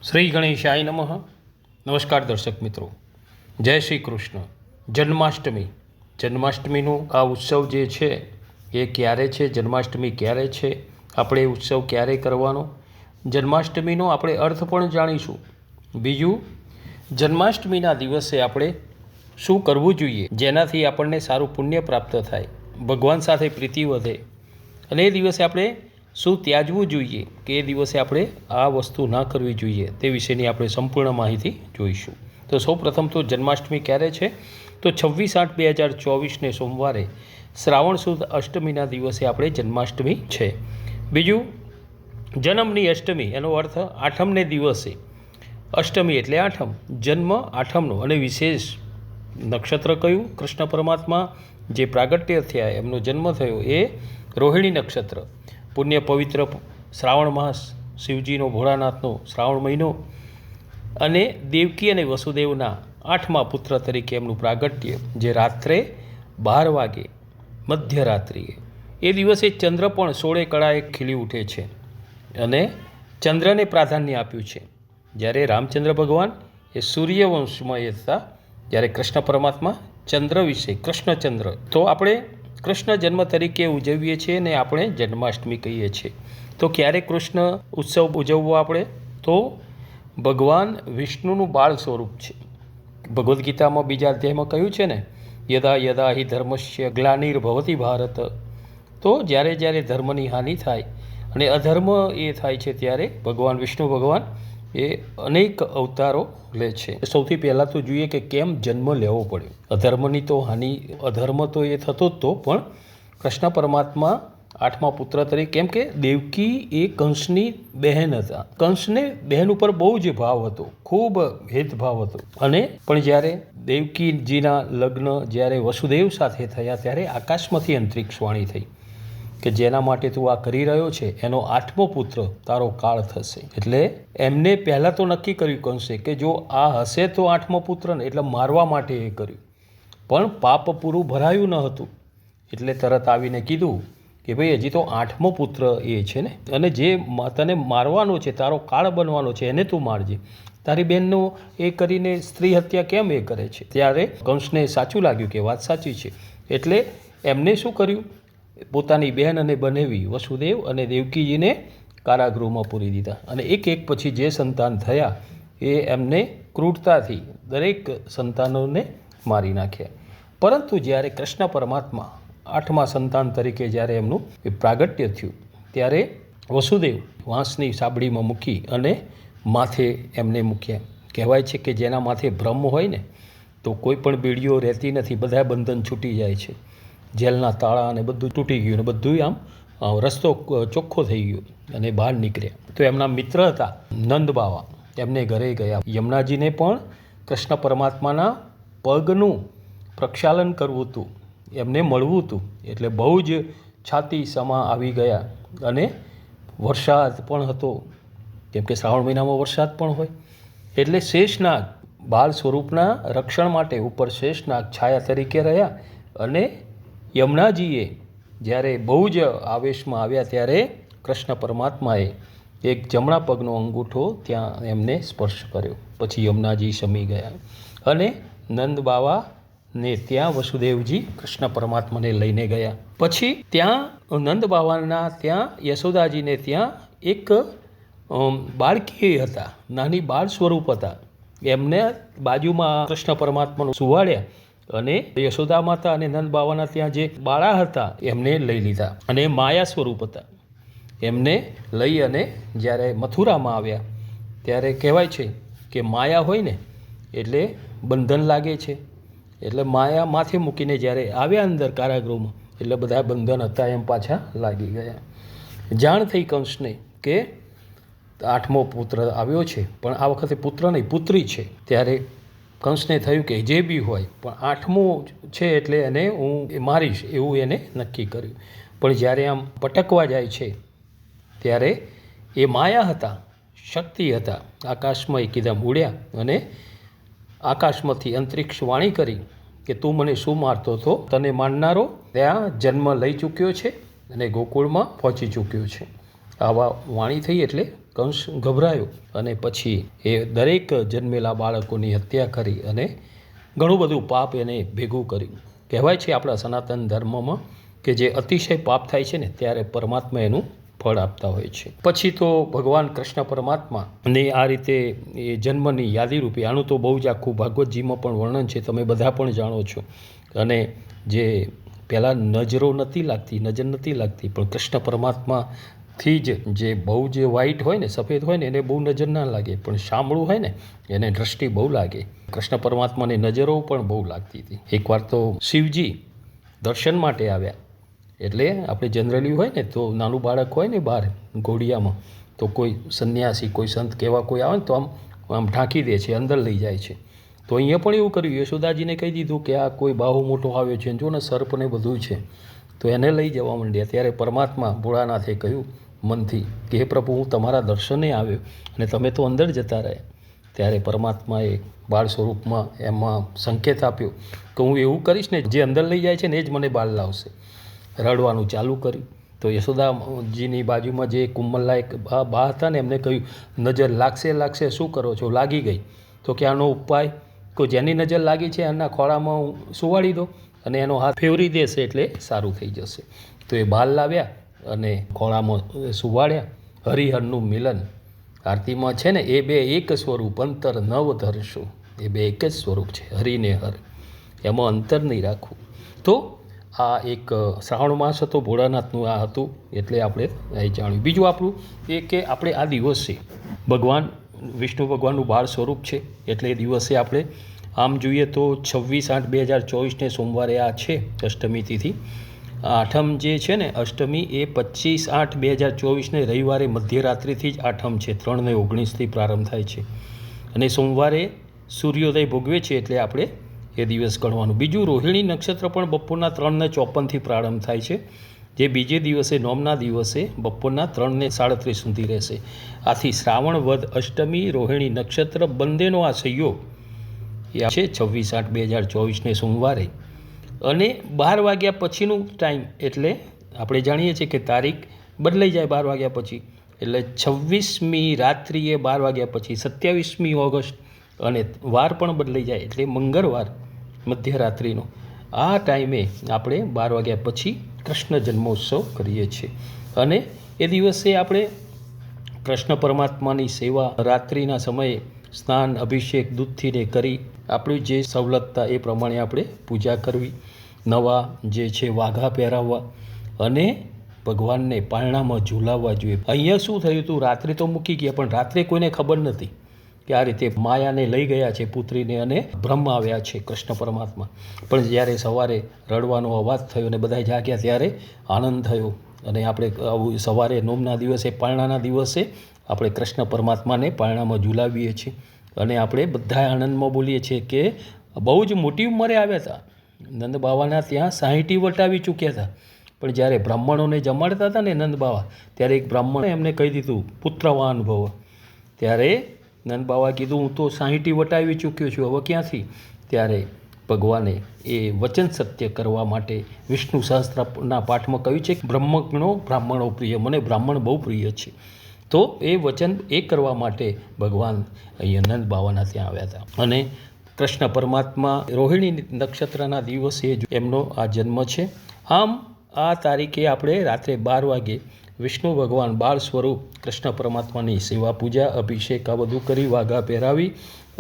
શ્રી ગણેશાય નમઃ. નમસ્કાર દર્શક મિત્રો, જય શ્રી કૃષ્ણ. જન્માષ્ટમીનું આ ઉત્સવ જે છે એ ક્યારે છે, જન્માષ્ટમી ક્યારે છે, આપણે એ ઉત્સવ ક્યારે કરવાનો, જન્માષ્ટમીનો આપણે અર્થ પણ જાણીશું. બીજું, જન્માષ્ટમીના દિવસે આપણે શું કરવું જોઈએ જેનાથી આપણને સારું પુણ્ય પ્રાપ્ત થાય, ભગવાન સાથે પ્રીતિ વધે, અને એ દિવસે આપણે શું ત્યાજવું જોઈએ કે એ દિવસે આપણે આ વસ્તુ ના કરવી જોઈએ, તે વિશેની આપણે સંપૂર્ણ માહિતી જોઈશું. તો સૌ પ્રથમ તો જન્માષ્ટમી ક્યારે છે, તો 26/8/2024ને સોમવારે શ્રાવણ સુદ અષ્ટમીના દિવસે આપણે જન્માષ્ટમી છે. બીજું, જન્મની અષ્ટમી, એનો અર્થ આઠમને દિવસે, અષ્ટમી એટલે આઠમ, જન્મ આઠમનો, અને વિશેષ નક્ષત્ર કયું, કૃષ્ણ પરમાત્મા જે પ્રાગટ્ય થયા એમનો જન્મ થયો એ રોહિણી નક્ષત્ર, પુણ્ય પવિત્ર શ્રાવણ માસ, શિવજીનો ભોળાનાથનો શ્રાવણ મહિનો, અને દેવકી અને વસુદેવના 8મા પુત્ર તરીકે એમનું પ્રાગટ્ય જે રાત્રે 12 વાગે મધ્યરાત્રિએ, એ દિવસે ચંદ્ર પણ 16 કળાએ ખીલી ઉઠે છે અને ચંદ્રને પ્રાધાન્ય આપ્યું છે. જ્યારે રામચંદ્ર ભગવાન એ સૂર્યવંશમાં એ હતા, જ્યારે કૃષ્ણ પરમાત્મા ચંદ્ર વિશે, કૃષ્ણચંદ્ર, તો આપણે કૃષ્ણ જન્મ તરીકે ઉજવીએ છીએ અને આપણે જન્માષ્ટમી કહીએ છીએ. તો ક્યારે કૃષ્ણ ઉત્સવ ઉજવવો આપણે, તો ભગવાન વિષ્ણુનું બાળ સ્વરૂપ છે. ભગવદ્ ગીતામાં 2જા અધ્યાયમાં કહ્યું છે ને, યદા યદા હિ ધર્મસ્ય ગ્લાનિર્ભવતિ ભારત. તો જ્યારે જ્યારે ધર્મની હાનિ થાય અને અધર્મ એ થાય છે, ત્યારે ભગવાન વિષ્ણુ ભગવાન એ અનેક અવતારો લે છે. સૌથી પહેલાં તો જોઈએ કે કેમ જન્મ લેવો પડ્યો. અધર્મની તો હાનિ, અધર્મ તો એ થતો જ તો, પણ કૃષ્ણ પરમાત્મા 8મા પુત્ર તરીકે, કેમ કે દેવકી એ કંસની બહેન હતા. કંસને બહેન ઉપર બહુ જ ભાવ હતો, ખૂબ ભેદભાવ હતો. અને પણ જ્યારે દેવકીજીના લગ્ન જ્યારે વસુદેવ સાથે થયા, ત્યારે આકાશમાંથી અંતરિક્ષ વાણી થઈ કે જેના માટે તું આ કરી રહ્યો છે એનો 8મો પુત્ર તારો કાળ થશે. એટલે એમને પહેલાં તો નક્કી કર્યું કંસે કે જો આ હશે તો 8મો પુત્ર ને, એટલે મારવા માટે એ કર્યું. પણ પાપ પૂરું ભરાયું ન હતું, એટલે તરત આવીને કીધું કે ભાઈ હજી તો 8મો પુત્ર એ છે ને, અને જે તને મારવાનો છે, તારો કાળ બનવાનો છે, એને તું મારજે. તારી બહેનનો એ કરીને સ્ત્રી હત્યા કેમ એ કરે છે? ત્યારે કંસને સાચું લાગ્યું કે વાત સાચી છે, એટલે એમને શું કર્યું, પોતાની બહેન અને બનેવી વસુદેવ અને દેવકીજીને કારાગૃહમાં પૂરી દીધા. અને એક એક પછી જે સંતાન થયા એ એમને ક્રૂરતાથી દરેક સંતાનોને મારી નાખ્યા. પરંતુ જ્યારે કૃષ્ણ પરમાત્મા 8મા સંતાન તરીકે જ્યારે એમનું પ્રાગટ્ય થયું, ત્યારે વસુદેવ વાંસની સાબડીમાં મૂકી અને માથે એમને મૂક્યા. કહેવાય છે કે જેના માથે બ્રહ્મ હોય ને, તો કોઈ પણ બીડીઓ રહેતી નથી, બધા બંધન છૂટી જાય છે. જેલના તાળા અને બધું તૂટી ગયું અને બધું આમ રસ્તો ચોખ્ખો થઈ ગયો અને બહાર નીકળ્યા. તો એમના મિત્ર હતા નંદ બાવા, એમને ઘરે ગયા. યમુનાજીને પણ કૃષ્ણ પરમાત્માના પગનું પ્રક્ષાલન કરવું હતું, એમને મળવું હતું, એટલે બહુ જ છાતી સમા આવી ગયા. અને વરસાદ પણ હતો, કેમ કે શ્રાવણ મહિનામાં વરસાદ પણ હોય, એટલે શેષનાગ બાળ સ્વરૂપના રક્ષણ માટે ઉપર શેષનાગ છાયા તરીકે રહ્યા. અને યમુનાજીએ જ્યારે બહુ જ આવેશમાં આવ્યા, ત્યારે કૃષ્ણ પરમાત્માએ એક જમણા પગનો અંગૂઠો ત્યાં એમને સ્પર્શ કર્યો. પછી યમુનાજી શમી ગયા અને નંદ બાવાને ત્યાં વસુદેવજી કૃષ્ણ પરમાત્માને લઈને ગયા. પછી ત્યાં નંદ બાવાના ત્યાં યશોદાજીને ત્યાં એક બાળકી હતા, નાની બાળ સ્વરૂપ હતા. એમને બાજુમાં કૃષ્ણ પરમાત્માનું સુવાડ્યા અને યશોદા માતા અને નંદ બાવાના ત્યાં જે બાળા હતા એમને લઈ લીધા. અને માયા સ્વરૂપ હતા, એમને લઈ અને જ્યારે મથુરામાં આવ્યા, ત્યારે કહેવાય છે કે માયા હોય ને એટલે બંધન લાગે છે, એટલે માયા માથે મૂકીને જ્યારે આવ્યા અંદર કારાગૃહમાં, એટલે બધા બંધન હતા એમ પાછા લાગી ગયા. જાણ થઈ કંસને કે 8મો પુત્ર આવ્યો છે, પણ આ વખતે પુત્ર નહીં પુત્રી છે. ત્યારે કંસને થયું કે જે બી હોય, પણ 8મો છે એટલે એને હું મારીશ, એવું એને નક્કી કર્યું. પણ જ્યારે આમ પટકવા જાય છે, ત્યારે એ માયા હતા, શક્તિ હતા, આકાશમાં એકદમ ઉડ્યા અને આકાશમાંથી અંતરિક્ષ વાણી કરી કે તું મને શું મારતો હતો, તને મારનારો ત્યાં જન્મ લઈ ચૂક્યો છે અને ગોકુળમાં પહોંચી ચૂક્યો છે. આવા વાણી થઈ એટલે કંસ ગભરાયો અને પછી એ દરેક જન્મેલા બાળકોની હત્યા કરી અને ઘણું બધું પાપ એને ભેગું કર્યું. કહેવાય છે આપણા સનાતન ધર્મમાં કે જે અતિશય પાપ થાય છે ને ત્યારે પરમાત્મા એનું ફળ આપતા હોય છે. પછી તો ભગવાન કૃષ્ણ પરમાત્માને આ રીતે એ જન્મની યાદી રૂપે, આનું તો બહુ જ આખું ભાગવતજીમાં પણ વર્ણન છે, તમે બધા પણ જાણો છો. અને જે પહેલાં નજર નથી લાગતી પણ કૃષ્ણ પરમાત્માથી જ જે બહુ જે વ્હાઈટ હોય ને, સફેદ હોય ને, એને બહુ નજર ના લાગે, પણ શામળું હોય ને એને દ્રષ્ટિ બહુ લાગે. કૃષ્ણ પરમાત્માની નજરો પણ બહુ લાગતી હતી. એકવાર તો શિવજી દર્શન માટે આવ્યા. એટલે આપણે જનરલી હોય ને તો નાનું બાળક હોય ને બહાર ઘોડિયામાં, તો કોઈ સંન્યાસી, કોઈ સંત કેવા કોઈ આવે ને તો આમ ઢાંકી દે છે, અંદર લઈ જાય છે. તો અહીંયા પણ એવું કર્યું. યશોદાજીને કહી દીધું કે આ કોઈ બાહુ મોટો આવ્યો છે, જો ને સર્પને બધું છે, તો એને લઈ જવા માંડ્યા. ત્યારે પરમાત્મા ભોળાનાથે કહ્યું મનથી કે હે પ્રભુ, હું તમારા દર્શને આવ્યો અને તમે તો અંદર જતા રહ્યા. ત્યારે પરમાત્માએ બાળ સ્વરૂપમાં એમાં સંકેત આપ્યો કે હું એવું કરીશ ને, જે અંદર લઈ જાય છે ને એ જ મને બાળ લાવશે. રડવાનું ચાલુ કર્યું. તો યશોદાજીની બાજુમાં જે કુંમલલાયક બા હતા ને, એમને કહ્યું નજર લાગશે, શું કરો છો? લાગી ગઈ. તો કે આનો ઉપાય, કોઈ જેની નજર લાગી છે એના ખોળામાં સુવાડી દો અને એનો હાથ ફેવરી દેશે એટલે સારું થઈ જશે. તો એ બાલ લાવ્યા અને ખોળામાં સુવાડ્યા. હરિહરનું મિલન આરતીમાં છે ને, એ બે એક સ્વરૂપ અંતર નવ ધરશું. એ બે એક જ સ્વરૂપ છે, હરિને હર, એમાં અંતર નહીં રાખવું. તો આ એક શ્રાવણ માસ હતો, ભોળાનાથનું આ હતું, એટલે આપણે એ જાણ્યું. બીજું આપણું એ કે આપણે આ દિવસે ભગવાન વિષ્ણુ ભગવાનનું બાળ સ્વરૂપ છે, એટલે એ દિવસે આપણે આમ જોઈએ તો 26/8/2024 સોમવારે આ છે અષ્ટમી તિથિ. આઠમ જે છે ને અષ્ટમી, એ 25/8/2024 રવિવારે મધ્યરાત્રિથી જ આઠમ છે, 3:19 પ્રારંભ થાય છે અને સોમવારે સૂર્યોદય ભોગવે છે, એટલે આપણે એ દિવસ ગણવાનું. બીજું, રોહિણી નક્ષત્ર પણ બપોરના 3:54 પ્રારંભ થાય છે, જે બીજે દિવસે નોમના દિવસે બપોરના 3:37 સુધી રહેશે. આથી શ્રાવણ વદ અષ્ટમી રોહિણી નક્ષત્ર બંનેનો આ સંયોગ એ છે 26/8/2024 સોમવારે. અને 12 વાગ્યા પછીનું ટાઈમ, એટલે આપણે જાણીએ છીએ કે તારીખ બદલાઈ જાય 12 વાગ્યા પછી, એટલે 26મી રાત્રિએ 12 વાગ્યા પછી 27મી ઓગસ્ટ, અને વાર પણ બદલાઈ જાય એટલે મંગળવાર મધ્યરાત્રિનો આ ટાઈમે આપણે 12 વાગ્યા પછી કૃષ્ણ જન્મોત્સવ કરીએ છીએ. અને એ દિવસે આપણે કૃષ્ણ પરમાત્માની સેવા રાત્રિના સમયે સ્નાન અભિષેક દૂધથીને કરી આપણી જે સવલતતા એ પ્રમાણે આપણે પૂજા કરવી, નવા જે છે વાઘા પહેરાવવા અને ભગવાનને પારણામાં ઝૂલાવવા જોઈએ. અહીંયા શું થયું હતું, રાત્રે તો મૂકી ગયા, પણ રાત્રે કોઈને ખબર નથી કે આ રીતે માયાને લઈ ગયા છે પુત્રીને અને બ્રહ્મ આવ્યા છે કૃષ્ણ પરમાત્મા. પણ જ્યારે સવારે રડવાનો અવાજ થયો અને બધા જાગ્યા ત્યારે આનંદ થયો. અને આપણે આવું સવારે નોમના દિવસે, પારણાના દિવસે આપણે કૃષ્ણ પરમાત્માને પારણામાં ઝૂલાવીએ છીએ અને આપણે બધા આનંદમાં બોલીએ છીએ કે બહુ જ મોટી ઉંમરે આવ્યા હતા. નંદ બાવાના ત્યાં 60 વટાવી ચૂક્યા હતા, પણ જ્યારે બ્રાહ્મણોને જમાડતા હતા ને નંદ બાવા, ત્યારે એક બ્રાહ્મણે એમને કહી દીધું પુત્રવાન ભવ. ત્યારે નંદ બાવા કીધું હું તો 60 વટાવી ચૂક્યો છું, હવે ક્યાંથી? ત્યારે ભગવાને એ વચન સત્ય કરવા માટે વિષ્ણુ સહસ્ત્રના પાઠમાં કહ્યું છે કે બ્રહ્મજ્ઞો બ્રાહ્મણો પ્રિય, મને બ્રાહ્મણ બહુ પ્રિય છે. તો એ વચન એ કરવા માટે ભગવાન અહીંયા નંદ બાવાના ત્યાં આવ્યા હતા. અને કૃષ્ણ પરમાત્મા રોહિણી નક્ષત્રના દિવસે જ એમનો આ જન્મ છે. આમ આ તારીખે આપણે રાત્રે 12 વાગે વિષ્ણુ ભગવાન બાળ સ્વરૂપ કૃષ્ણ પરમાત્માની સેવા પૂજા અભિષેક આ બધું કરી, વાઘા પહેરાવી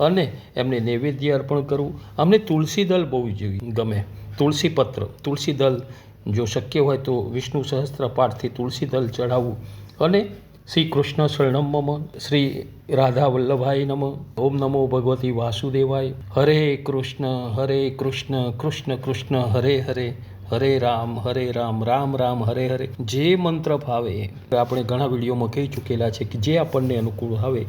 અને એમને નૈવેદ્ય અર્પણ કરવું. અમને તુલસી દલ બહુ ગમે, તુલસી પત્ર, તુલસી દલ જો શક્ય હોય તો વિષ્ણુ સહસ્ત્ર પાઠથી તુલસી દલ ચઢાવવું. અને શ્રી કૃષ્ણ શરણમ મમ, શ્રી રાધા વલ્લભાય નમ, ઓમ નમો ભગવતી વાસુદેવાય, હરે કૃષ્ણ કૃષ્ણ કૃષ્ણ હરે હરે, હરે રામ રામ રામ હરે હરે. જે મંત્ર ભાવે, આપણે ઘણા વિડીયોમાં કહી ચૂકેલા છે કે જે આપણને અનુકૂળ આવે,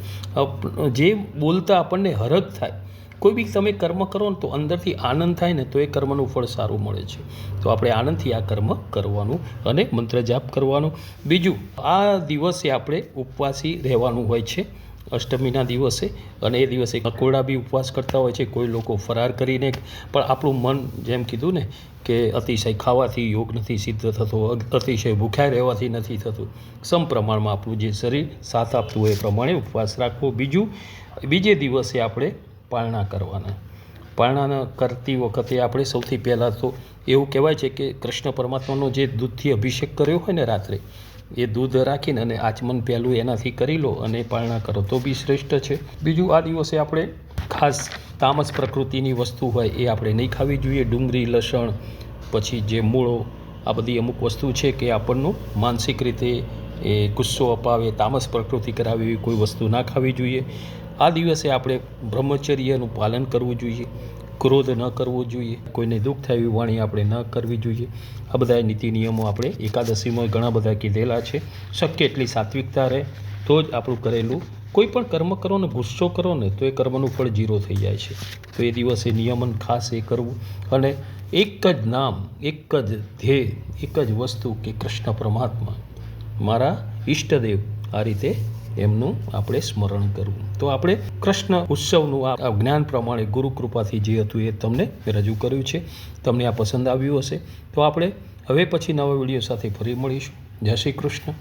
જે બોલતા આપણને હરખ થાય. કોઈ બી તમે કર્મ કરો ને તો અંદરથી આનંદ થાય ને તો એ કર્મનું ફળ સારું મળે છે. તો આપણે આનંદથી આ કર્મ કરવાનું અને મંત્ર જાપ કરવાનું. બીજું, આ દિવસે આપણે ઉપવાસી રહેવાનું હોય છે અષ્ટમીના દિવસે, અને એ દિવસે કોળા બી ઉપવાસ કરતા હોય છે. કોઈ લોકો ફરાર કરીને, પણ આપણું મન, જેમ કીધું ને કે અતિશય ખાવાથી યોગ નથી સિદ્ધ થતો, અતિશય ભૂખ્યા રહેવાથી નથી થતું. સમપ્રમાણમાં આપણું જે શરીર સાથ આપતું હોય એ પ્રમાણે ઉપવાસ રાખવો. બીજે દિવસે આપણે પારણા કરવાના. પારણા કરતી વખતે આપણે સૌથી પહેલાં તો એવું કહેવાય છે કે કૃષ્ણ પરમાત્માનો જે દૂધથી અભિષેક કર્યો હોય ને રાત્રે, એ દૂધ રાખીને અને આચમન પહેલું એનાથી કરી લો અને પારણા કરો તો બી શ્રેષ્ઠ છે. બીજું, આ દિવસે આપણે ખાસ તામસ પ્રકૃતિની વસ્તુ હોય એ આપણે નહીં ખાવી જોઈએ. ડુંગળી, લસણ, પછી જે મૂળો, આ બધી અમુક વસ્તુ છે કે આપણનું માનસિક રીતે એ ગુસ્સો અપાવે, તામસ પ્રકૃતિ કરાવે એવી કોઈ વસ્તુ ના ખાવી જોઈએ. આ દિવસે આપણે બ્રહ્મચર્યનું પાલન કરવું જોઈએ. ક્રોધ ન કરવો જોઈએ. કોઈને દુઃખ થાય એવી વાણી આપણે ન કરવી જોઈએ. આ બધા નીતિ નિયમો આપણે એકાદશીમાં ઘણા બધા કીધેલા છે. શક્ય એટલી સાત્વિકતા રહે તો જ આપણું કરેલું કોઈ પણ કર્મ કરો ને ગુસ્સો કરો ને તો એ કર્મનું ફળ 0 થઈ જાય છે. તો એ દિવસે નિયમન ખાસ એ કરવું, અને એક જ નામ, એક જ ધ્યેય, એક જ વસ્તુ કે કૃષ્ણ પરમાત્મા મારા ઈષ્ટદેવ, આ રીતે એમનું આપણે સ્મરણ કરવું. તો આપણે કૃષ્ણ ઉત્સવનું આ જ્ઞાન પ્રમાણે ગુરુ કૃપાથી જે હતું એ તમને રજૂ કર્યું છે. તમને આ પસંદ આવ્યું હશે તો આપણે હવે પછી નવા વિડીયો સાથે ફરી મળીશું. જય શ્રી કૃષ્ણ.